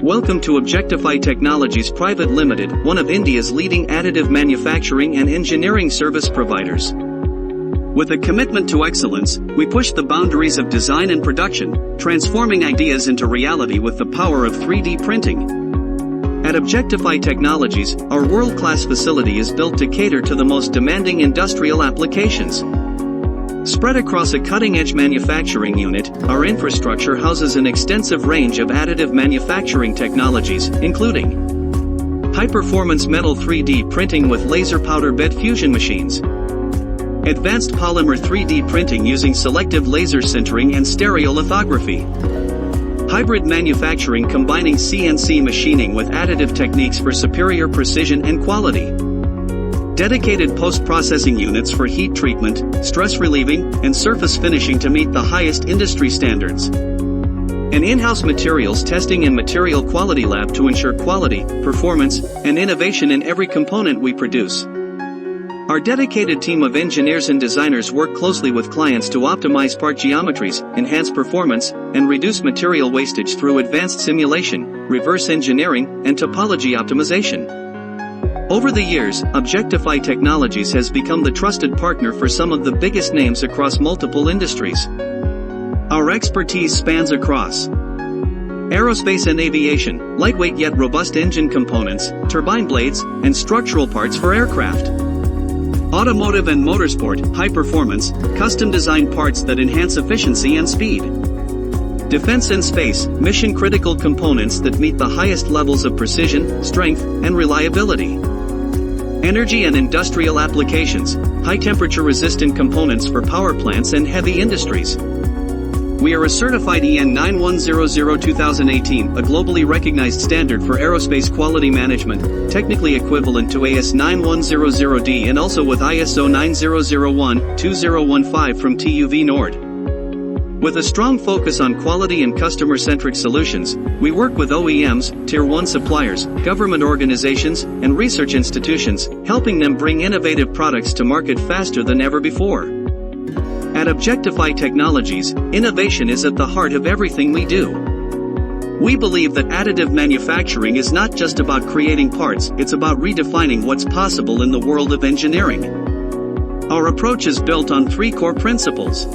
Welcome to Objectify Technologies Private Limited, one of India's leading additive manufacturing and engineering service providers. With a commitment to excellence, we push the boundaries of design and production, transforming ideas into reality with the power of 3D printing. At Objectify Technologies, our world-class facility is built to cater to the most demanding industrial applications. Spread across a cutting-edge manufacturing unit, our infrastructure houses an extensive range of additive manufacturing technologies, including high-performance metal 3D printing with laser powder bed fusion machines, advanced polymer 3D printing using selective laser sintering and stereolithography, hybrid manufacturing combining CNC machining with additive techniques for superior precision and quality, dedicated post-processing units for heat treatment, stress relieving, and surface finishing to meet the highest industry standards, an in-house materials testing and material quality lab to ensure quality, performance, and innovation in every component we produce. Our dedicated team of engineers and designers work closely with clients to optimize part geometries, enhance performance, and reduce material wastage through advanced simulation, reverse engineering, and topology optimization. Over the years, Objectify Technologies has become the trusted partner for some of the biggest names across multiple industries. Our expertise spans across aerospace and aviation, lightweight yet robust engine components, turbine blades, and structural parts for aircraft, automotive and motorsport, high-performance, custom-designed parts that enhance efficiency and speed, defense and space, mission-critical components that meet the highest levels of precision, strength, and reliability, energy and industrial applications, high-temperature resistant components for power plants and heavy industries. We are a certified EN 9100-2018, a globally recognized standard for aerospace quality management, technically equivalent to AS 9100D and also with ISO 9001-2015 from TÜV Nord. With a strong focus on quality and customer-centric solutions, we work with OEMs, Tier 1 suppliers, government organizations, and research institutions, helping them bring innovative products to market faster than ever before. At Objectify Technologies, innovation is at the heart of everything we do. We believe that additive manufacturing is not just about creating parts, it's about redefining what's possible in the world of engineering. Our approach is built on 3 core principles.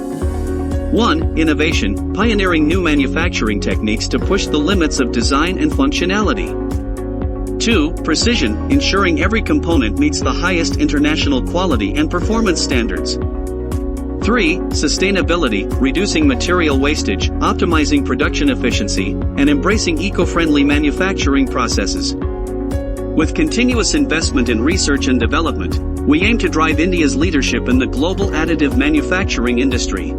1. Innovation, pioneering new manufacturing techniques to push the limits of design and functionality. 2. Precision, ensuring every component meets the highest international quality and performance standards. 3. Sustainability, reducing material wastage, optimizing production efficiency, and embracing eco-friendly manufacturing processes. With continuous investment in research and development, we aim to drive India's leadership in the global additive manufacturing industry.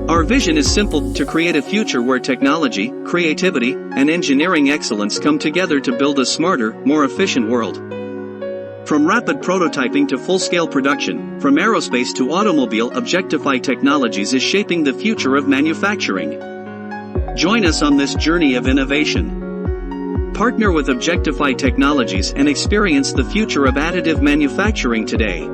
Our vision is simple: to create a future where technology, creativity, and engineering excellence come together to build a smarter, more efficient world. From rapid prototyping to full-scale production, from aerospace to automobile, Objectify Technologies is shaping the future of manufacturing. Join us on this journey of innovation. Partner with Objectify Technologies and experience the future of additive manufacturing today.